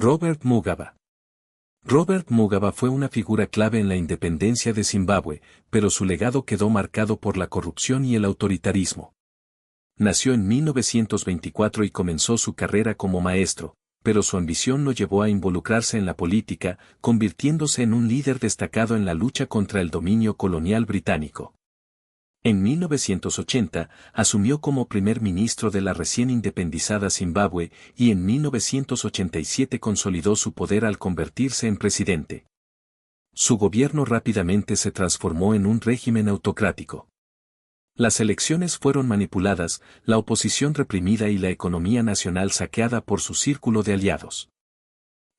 Robert Mugabe. Robert Mugabe fue una figura clave en la independencia de Zimbabue, pero su legado quedó marcado por la corrupción y el autoritarismo. Nació en 1924 y comenzó su carrera como maestro, pero su ambición lo llevó a involucrarse en la política, convirtiéndose en un líder destacado en la lucha contra el dominio colonial británico. En 1980, asumió como primer ministro de la recién independizada Zimbabue y en 1987 consolidó su poder al convertirse en presidente. Su gobierno rápidamente se transformó en un régimen autocrático. Las elecciones fueron manipuladas, la oposición reprimida y la economía nacional saqueada por su círculo de aliados.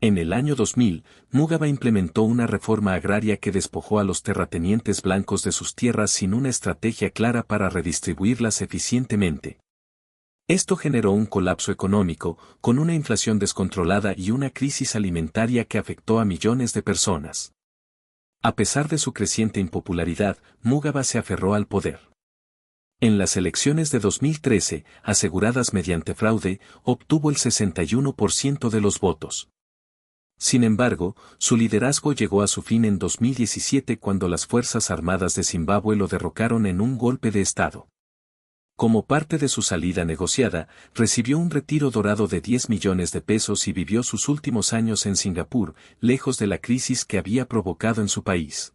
En el año 2000, Mugabe implementó una reforma agraria que despojó a los terratenientes blancos de sus tierras sin una estrategia clara para redistribuirlas eficientemente. Esto generó un colapso económico, con una inflación descontrolada y una crisis alimentaria que afectó a millones de personas. A pesar de su creciente impopularidad, Mugabe se aferró al poder. En las elecciones de 2013, aseguradas mediante fraude, obtuvo el 61% de los votos. Sin embargo, su liderazgo llegó a su fin en 2017 cuando las Fuerzas Armadas de Zimbabue lo derrocaron en un golpe de Estado. Como parte de su salida negociada, recibió un retiro dorado de 10 millones de pesos y vivió sus últimos años en Singapur, lejos de la crisis que había provocado en su país.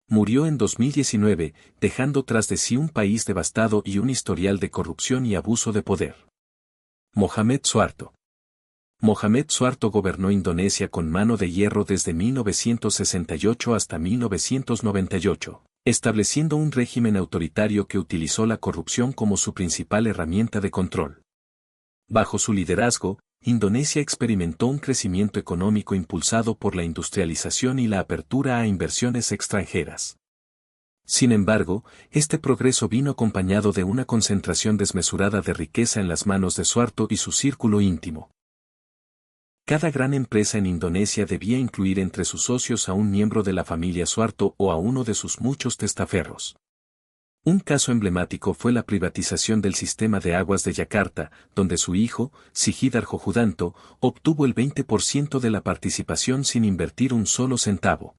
Murió en 2019, dejando tras de sí un país devastado y un historial de corrupción y abuso de poder. Mohamed Suharto. Mohamed Suharto gobernó Indonesia con mano de hierro desde 1968 hasta 1998, estableciendo un régimen autoritario que utilizó la corrupción como su principal herramienta de control. Bajo su liderazgo, Indonesia experimentó un crecimiento económico impulsado por la industrialización y la apertura a inversiones extranjeras. Sin embargo, este progreso vino acompañado de una concentración desmesurada de riqueza en las manos de Suharto y su círculo íntimo. Cada gran empresa en Indonesia debía incluir entre sus socios a un miembro de la familia Suharto o a uno de sus muchos testaferros. Un caso emblemático fue la privatización del sistema de aguas de Yakarta, donde su hijo, Sigit Arjojudanto, obtuvo el 20% de la participación sin invertir un solo centavo.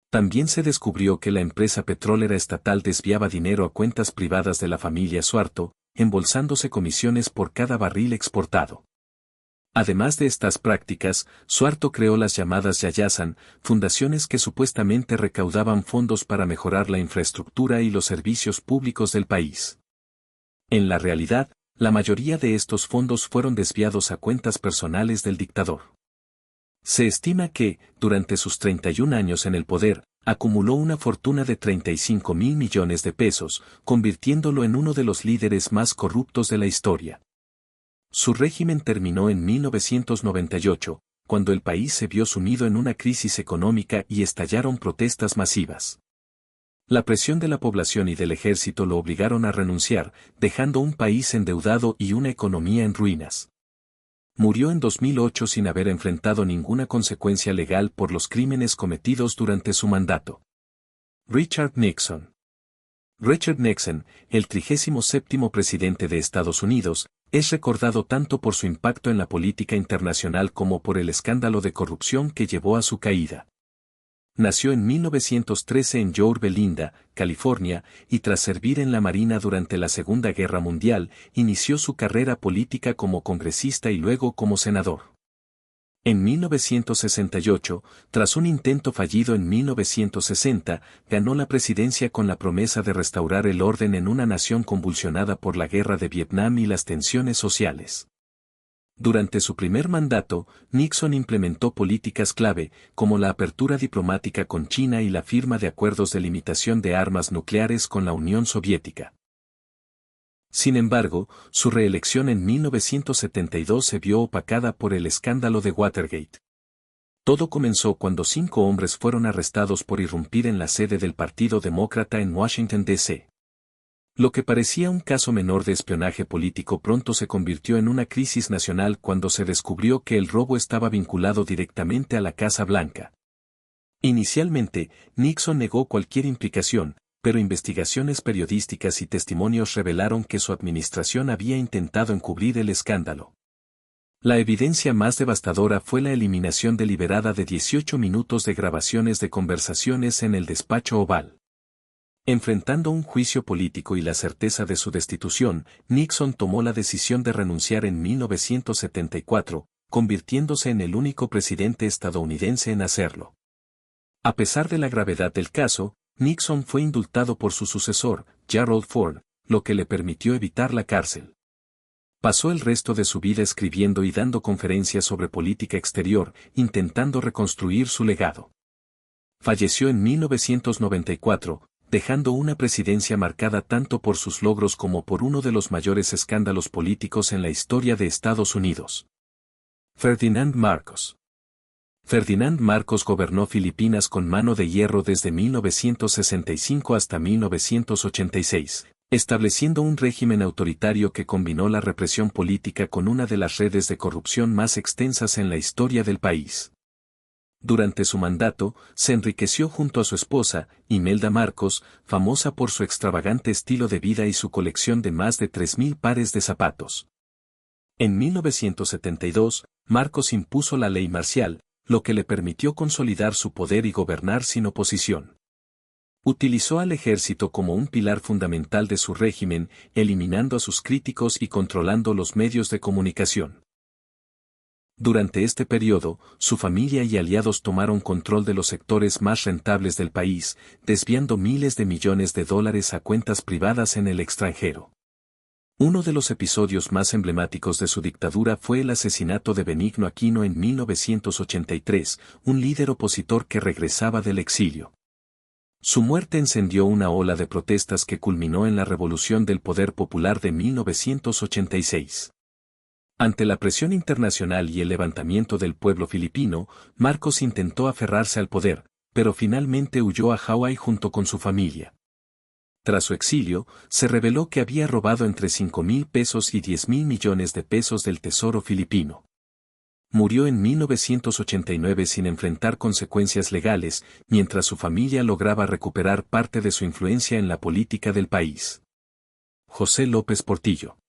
También se descubrió que la empresa petrolera estatal desviaba dinero a cuentas privadas de la familia Suharto, embolsándose comisiones por cada barril exportado. Además de estas prácticas, Suharto creó las llamadas Yayasan, fundaciones que supuestamente recaudaban fondos para mejorar la infraestructura y los servicios públicos del país. En la realidad, la mayoría de estos fondos fueron desviados a cuentas personales del dictador. Se estima que, durante sus 31 años en el poder, acumuló una fortuna de 35.000 millones de pesos, convirtiéndolo en uno de los líderes más corruptos de la historia. Su régimen terminó en 1998, cuando el país se vio sumido en una crisis económica y estallaron protestas masivas. La presión de la población y del ejército lo obligaron a renunciar, dejando un país endeudado y una economía en ruinas. Murió en 2008 sin haber enfrentado ninguna consecuencia legal por los crímenes cometidos durante su mandato. Richard Nixon. Richard Nixon, el 37º presidente de Estados Unidos, es recordado tanto por su impacto en la política internacional como por el escándalo de corrupción que llevó a su caída. Nació en 1913 en Yorba Linda, California, y tras servir en la Marina durante la Segunda Guerra Mundial, inició su carrera política como congresista y luego como senador. En 1968, tras un intento fallido en 1960, ganó la presidencia con la promesa de restaurar el orden en una nación convulsionada por la guerra de Vietnam y las tensiones sociales. Durante su primer mandato, Nixon implementó políticas clave, como la apertura diplomática con China y la firma de acuerdos de limitación de armas nucleares con la Unión Soviética. Sin embargo, su reelección en 1972 se vio opacada por el escándalo de Watergate. Todo comenzó cuando 5 hombres fueron arrestados por irrumpir en la sede del Partido Demócrata en Washington, D.C. Lo que parecía un caso menor de espionaje político pronto se convirtió en una crisis nacional cuando se descubrió que el robo estaba vinculado directamente a la Casa Blanca. Inicialmente, Nixon negó cualquier implicación, pero investigaciones periodísticas y testimonios revelaron que su administración había intentado encubrir el escándalo. La evidencia más devastadora fue la eliminación deliberada de 18 minutos de grabaciones de conversaciones en el despacho Oval. Enfrentando un juicio político y la certeza de su destitución, Nixon tomó la decisión de renunciar en 1974, convirtiéndose en el único presidente estadounidense en hacerlo. A pesar de la gravedad del caso, Nixon fue indultado por su sucesor, Gerald Ford, lo que le permitió evitar la cárcel. Pasó el resto de su vida escribiendo y dando conferencias sobre política exterior, intentando reconstruir su legado. Falleció en 1994, dejando una presidencia marcada tanto por sus logros como por uno de los mayores escándalos políticos en la historia de Estados Unidos. Ferdinand Marcos. Ferdinand Marcos gobernó Filipinas con mano de hierro desde 1965 hasta 1986, estableciendo un régimen autoritario que combinó la represión política con una de las redes de corrupción más extensas en la historia del país. Durante su mandato, se enriqueció junto a su esposa, Imelda Marcos, famosa por su extravagante estilo de vida y su colección de más de 3.000 pares de zapatos. En 1972, Marcos impuso la ley marcial, lo que le permitió consolidar su poder y gobernar sin oposición. Utilizó al ejército como un pilar fundamental de su régimen, eliminando a sus críticos y controlando los medios de comunicación. Durante este periodo, su familia y aliados tomaron control de los sectores más rentables del país, desviando miles de millones de dólares a cuentas privadas en el extranjero. Uno de los episodios más emblemáticos de su dictadura fue el asesinato de Benigno Aquino en 1983, un líder opositor que regresaba del exilio. Su muerte encendió una ola de protestas que culminó en la Revolución del Poder Popular de 1986. Ante la presión internacional y el levantamiento del pueblo filipino, Marcos intentó aferrarse al poder, pero finalmente huyó a Hawái junto con su familia. Tras su exilio, se reveló que había robado entre 5,000 pesos y 10,000 millones de pesos del tesoro filipino. Murió en 1989 sin enfrentar consecuencias legales, mientras su familia lograba recuperar parte de su influencia en la política del país. José López Portillo.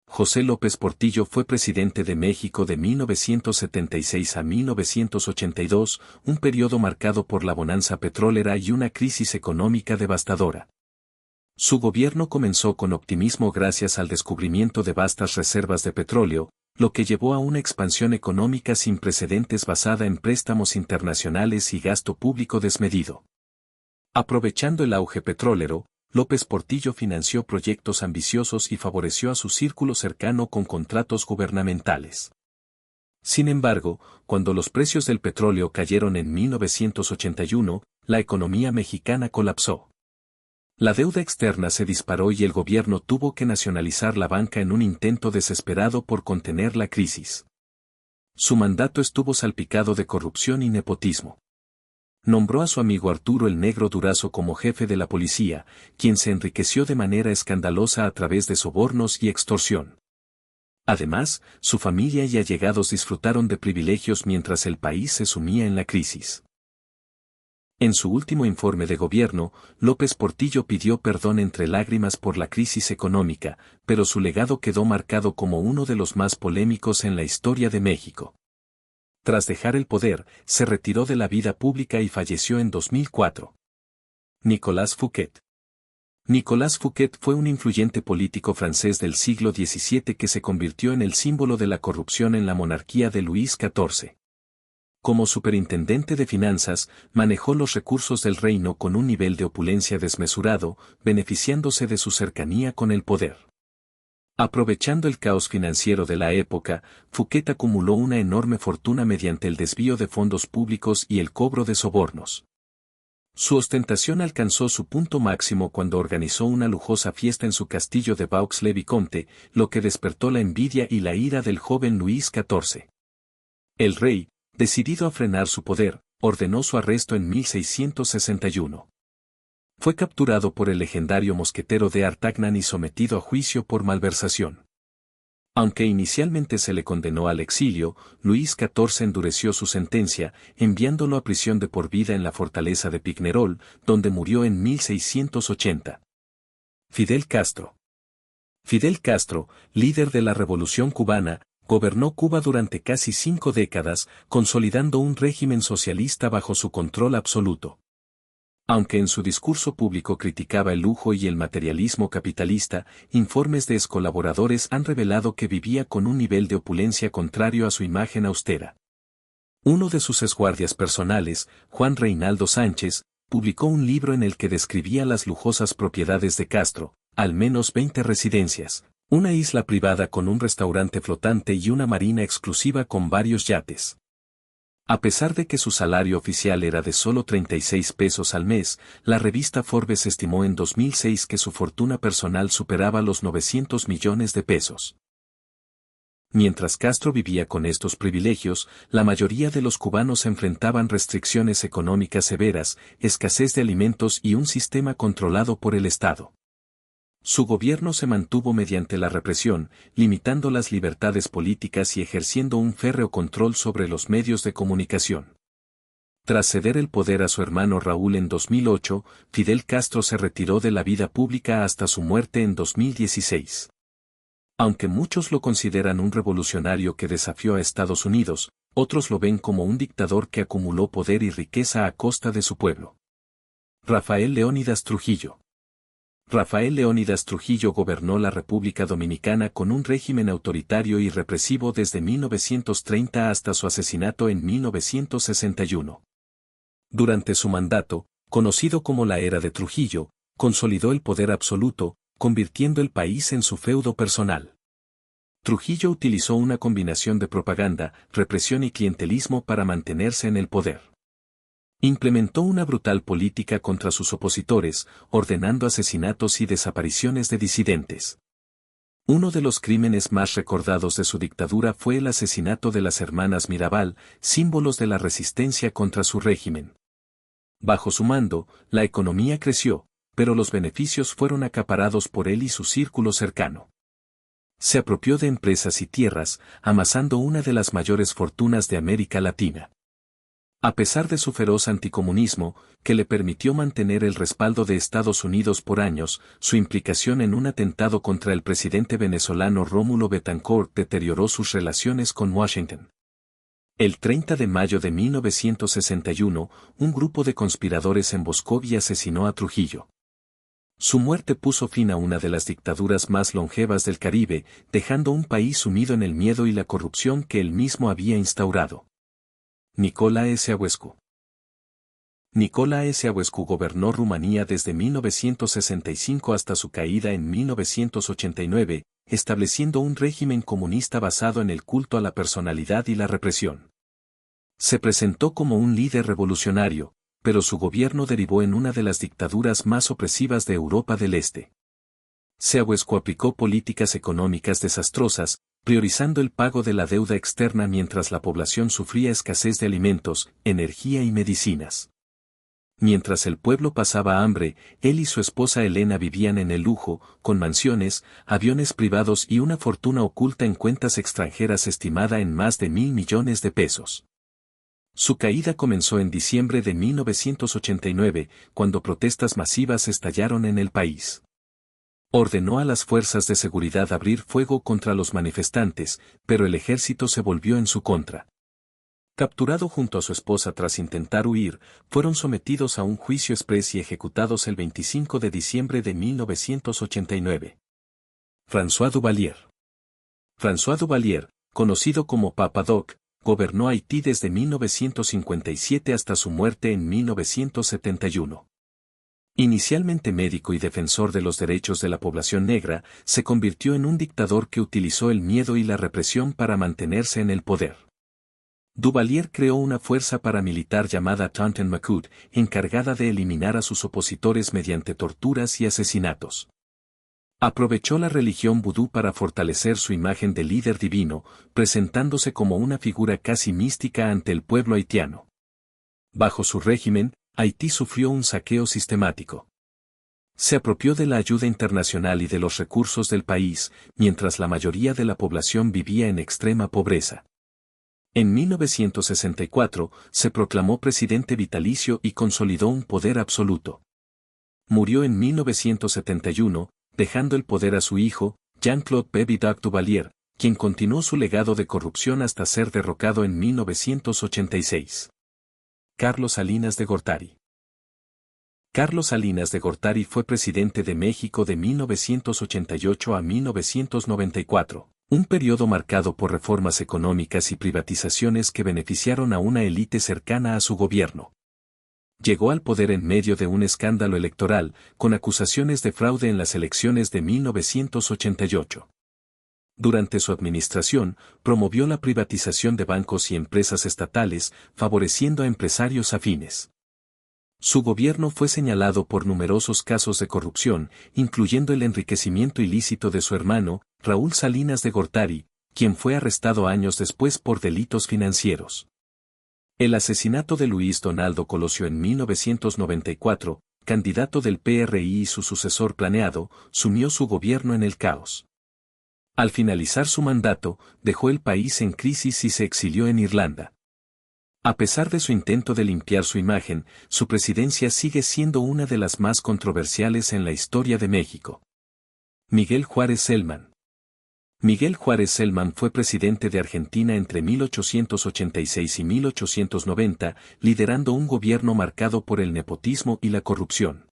José López Portillo fue presidente de México de 1976 a 1982, un periodo marcado por la bonanza petrolera y una crisis económica devastadora. Su gobierno comenzó con optimismo gracias al descubrimiento de vastas reservas de petróleo, lo que llevó a una expansión económica sin precedentes basada en préstamos internacionales y gasto público desmedido. Aprovechando el auge petrolero, López Portillo financió proyectos ambiciosos y favoreció a su círculo cercano con contratos gubernamentales. Sin embargo, cuando los precios del petróleo cayeron en 1981, la economía mexicana colapsó. La deuda externa se disparó y el gobierno tuvo que nacionalizar la banca en un intento desesperado por contener la crisis. Su mandato estuvo salpicado de corrupción y nepotismo. Nombró a su amigo Arturo el Negro Durazo como jefe de la policía, quien se enriqueció de manera escandalosa a través de sobornos y extorsión. Además, su familia y allegados disfrutaron de privilegios mientras el país se sumía en la crisis. En su último informe de gobierno, López Portillo pidió perdón entre lágrimas por la crisis económica, pero su legado quedó marcado como uno de los más polémicos en la historia de México. Tras dejar el poder, se retiró de la vida pública y falleció en 2004. Nicolas Fouquet. Nicolas Fouquet fue un influyente político francés del siglo XVII que se convirtió en el símbolo de la corrupción en la monarquía de Luis XIV. Como superintendente de finanzas, manejó los recursos del reino con un nivel de opulencia desmesurado, beneficiándose de su cercanía con el poder. Aprovechando el caos financiero de la época, Fouquet acumuló una enorme fortuna mediante el desvío de fondos públicos y el cobro de sobornos. Su ostentación alcanzó su punto máximo cuando organizó una lujosa fiesta en su castillo de Vaux-le-Vicomte, lo que despertó la envidia y la ira del joven Luis XIV. El rey, decidido a frenar su poder, ordenó su arresto en 1661. Fue capturado por el legendario mosquetero de Artagnan y sometido a juicio por malversación. Aunque inicialmente se le condenó al exilio, Luis XIV endureció su sentencia, enviándolo a prisión de por vida en la fortaleza de Pignerol, donde murió en 1680. Fidel Castro. Fidel Castro, líder de la Revolución cubana, Gobernó Cuba durante casi 5 décadas, consolidando un régimen socialista bajo su control absoluto. Aunque en su discurso público criticaba el lujo y el materialismo capitalista, informes de excolaboradores han revelado que vivía con un nivel de opulencia contrario a su imagen austera. Uno de sus esguardias personales, Juan Reinaldo Sánchez, publicó un libro en el que describía las lujosas propiedades de Castro, al menos 20 residencias, una isla privada con un restaurante flotante y una marina exclusiva con varios yates. A pesar de que su salario oficial era de solo 36 pesos al mes, la revista Forbes estimó en 2006 que su fortuna personal superaba los 900 millones de pesos. Mientras Castro vivía con estos privilegios, la mayoría de los cubanos enfrentaban restricciones económicas severas, escasez de alimentos y un sistema controlado por el Estado. Su gobierno se mantuvo mediante la represión, limitando las libertades políticas y ejerciendo un férreo control sobre los medios de comunicación. Tras ceder el poder a su hermano Raúl en 2008, Fidel Castro se retiró de la vida pública hasta su muerte en 2016. Aunque muchos lo consideran un revolucionario que desafió a Estados Unidos, otros lo ven como un dictador que acumuló poder y riqueza a costa de su pueblo. Rafael Leónidas Trujillo. Rafael Leónidas Trujillo gobernó la República Dominicana con un régimen autoritario y represivo desde 1930 hasta su asesinato en 1961. Durante su mandato, conocido como la Era de Trujillo, consolidó el poder absoluto, convirtiendo el país en su feudo personal. Trujillo utilizó una combinación de propaganda, represión y clientelismo para mantenerse en el poder. Implementó una brutal política contra sus opositores, ordenando asesinatos y desapariciones de disidentes. Uno de los crímenes más recordados de su dictadura fue el asesinato de las hermanas Mirabal, símbolos de la resistencia contra su régimen. Bajo su mando, la economía creció, pero los beneficios fueron acaparados por él y su círculo cercano. Se apropió de empresas y tierras, amasando una de las mayores fortunas de América Latina. A pesar de su feroz anticomunismo, que le permitió mantener el respaldo de Estados Unidos por años, su implicación en un atentado contra el presidente venezolano Rómulo Betancourt deterioró sus relaciones con Washington. El 30 de mayo de 1961, un grupo de conspiradores emboscó y asesinó a Trujillo. Su muerte puso fin a una de las dictaduras más longevas del Caribe, dejando un país sumido en el miedo y la corrupción que él mismo había instaurado. Nicolae Ceausescu. Nicolae Ceausescu gobernó Rumanía desde 1965 hasta su caída en 1989, estableciendo un régimen comunista basado en el culto a la personalidad y la represión. Se presentó como un líder revolucionario, pero su gobierno derivó en una de las dictaduras más opresivas de Europa del Este. Ceausescu aplicó políticas económicas desastrosas, priorizando el pago de la deuda externa mientras la población sufría escasez de alimentos, energía y medicinas. Mientras el pueblo pasaba hambre, él y su esposa Elena vivían en el lujo, con mansiones, aviones privados y una fortuna oculta en cuentas extranjeras estimada en más de 1.000 millones de pesos. Su caída comenzó en diciembre de 1989, cuando protestas masivas estallaron en el país. Ordenó a las fuerzas de seguridad abrir fuego contra los manifestantes, pero el ejército se volvió en su contra. Capturado junto a su esposa tras intentar huir, fueron sometidos a un juicio exprés y ejecutados el 25 de diciembre de 1989. François Duvalier. François Duvalier, conocido como Papa Doc, gobernó Haití desde 1957 hasta su muerte en 1971. Inicialmente médico y defensor de los derechos de la población negra, se convirtió en un dictador que utilizó el miedo y la represión para mantenerse en el poder. Duvalier creó una fuerza paramilitar llamada Tonton Macoute, encargada de eliminar a sus opositores mediante torturas y asesinatos. Aprovechó la religión vudú para fortalecer su imagen de líder divino, presentándose como una figura casi mística ante el pueblo haitiano. Bajo su régimen, Haití sufrió un saqueo sistemático. Se apropió de la ayuda internacional y de los recursos del país, mientras la mayoría de la población vivía en extrema pobreza. En 1964, se proclamó presidente vitalicio y consolidó un poder absoluto. Murió en 1971, dejando el poder a su hijo, Jean-Claude Baby Doc Duvalier, quien continuó su legado de corrupción hasta ser derrocado en 1986. Carlos Salinas de Gortari. Carlos Salinas de Gortari fue presidente de México de 1988 a 1994, un periodo marcado por reformas económicas y privatizaciones que beneficiaron a una élite cercana a su gobierno. Llegó al poder en medio de un escándalo electoral, con acusaciones de fraude en las elecciones de 1988. Durante su administración, promovió la privatización de bancos y empresas estatales, favoreciendo a empresarios afines. Su gobierno fue señalado por numerosos casos de corrupción, incluyendo el enriquecimiento ilícito de su hermano, Raúl Salinas de Gortari, quien fue arrestado años después por delitos financieros. El asesinato de Luis Donaldo Colosio en 1994, candidato del PRI y su sucesor planeado, sumió su gobierno en el caos. Al finalizar su mandato, dejó el país en crisis y se exilió en Irlanda. A pesar de su intento de limpiar su imagen, su presidencia sigue siendo una de las más controversiales en la historia de México. Miguel Juárez Celman. Miguel Juárez Celman fue presidente de Argentina entre 1886 y 1890, liderando un gobierno marcado por el nepotismo y la corrupción.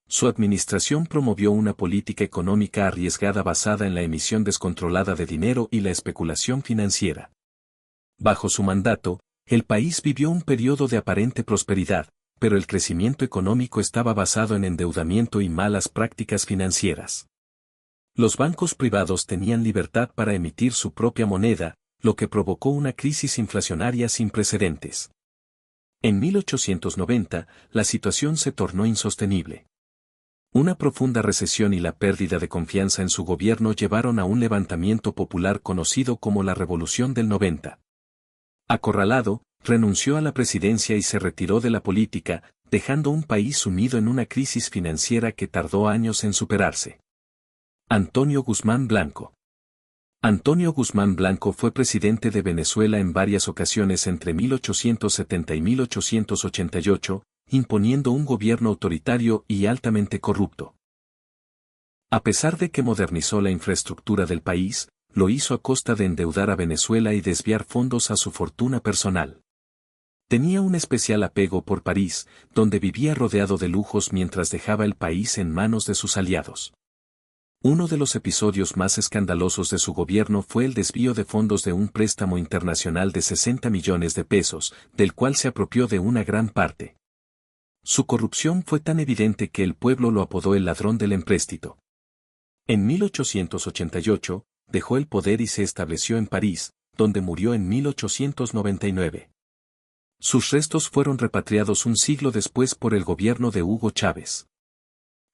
Su administración promovió una política económica arriesgada basada en la emisión descontrolada de dinero y la especulación financiera. Bajo su mandato, el país vivió un periodo de aparente prosperidad, pero el crecimiento económico estaba basado en endeudamiento y malas prácticas financieras. Los bancos privados tenían libertad para emitir su propia moneda, lo que provocó una crisis inflacionaria sin precedentes. En 1890, la situación se tornó insostenible. Una profunda recesión y la pérdida de confianza en su gobierno llevaron a un levantamiento popular conocido como la Revolución del 90. Acorralado, renunció a la presidencia y se retiró de la política, dejando un país sumido en una crisis financiera que tardó años en superarse. Antonio Guzmán Blanco. Antonio Guzmán Blanco fue presidente de Venezuela en varias ocasiones entre 1870 y 1888, imponiendo un gobierno autoritario y altamente corrupto. A pesar de que modernizó la infraestructura del país, lo hizo a costa de endeudar a Venezuela y desviar fondos a su fortuna personal. Tenía un especial apego por París, donde vivía rodeado de lujos mientras dejaba el país en manos de sus aliados. Uno de los episodios más escandalosos de su gobierno fue el desvío de fondos de un préstamo internacional de 60 millones de pesos, del cual se apropió de una gran parte. Su corrupción fue tan evidente que el pueblo lo apodó el ladrón del empréstito. En 1888, dejó el poder y se estableció en París, donde murió en 1899. Sus restos fueron repatriados un siglo después por el gobierno de Hugo Chávez.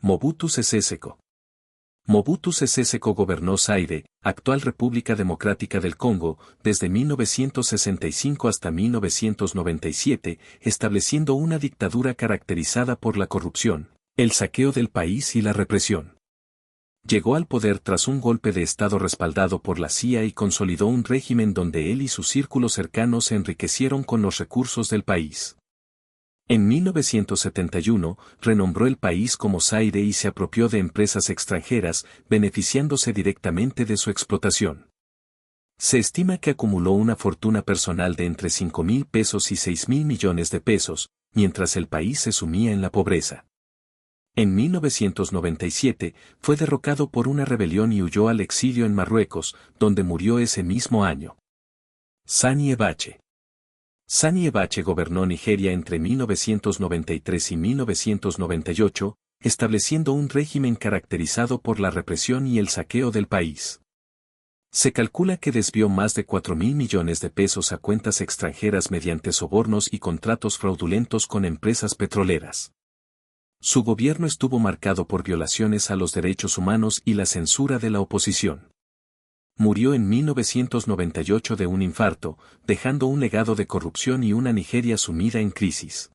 Mobutu Sese Seko. Mobutu Sese Seko gobernó Zaire, actual República Democrática del Congo, desde 1965 hasta 1997, estableciendo una dictadura caracterizada por la corrupción, el saqueo del país y la represión. Llegó al poder tras un golpe de Estado respaldado por la CIA y consolidó un régimen donde él y su círculo cercano se enriquecieron con los recursos del país. En 1971, renombró el país como Zaire y se apropió de empresas extranjeras, beneficiándose directamente de su explotación. Se estima que acumuló una fortuna personal de entre 5.000 pesos y 6.000 millones de pesos, mientras el país se sumía en la pobreza. En 1997, fue derrocado por una rebelión y huyó al exilio en Marruecos, donde murió ese mismo año. Sani Abacha. Sani Abacha gobernó Nigeria entre 1993 y 1998, estableciendo un régimen caracterizado por la represión y el saqueo del país. Se calcula que desvió más de 4.000 millones de pesos a cuentas extranjeras mediante sobornos y contratos fraudulentos con empresas petroleras. Su gobierno estuvo marcado por violaciones a los derechos humanos y la censura de la oposición. Murió en 1998 de un infarto, dejando un legado de corrupción y una Nigeria sumida en crisis.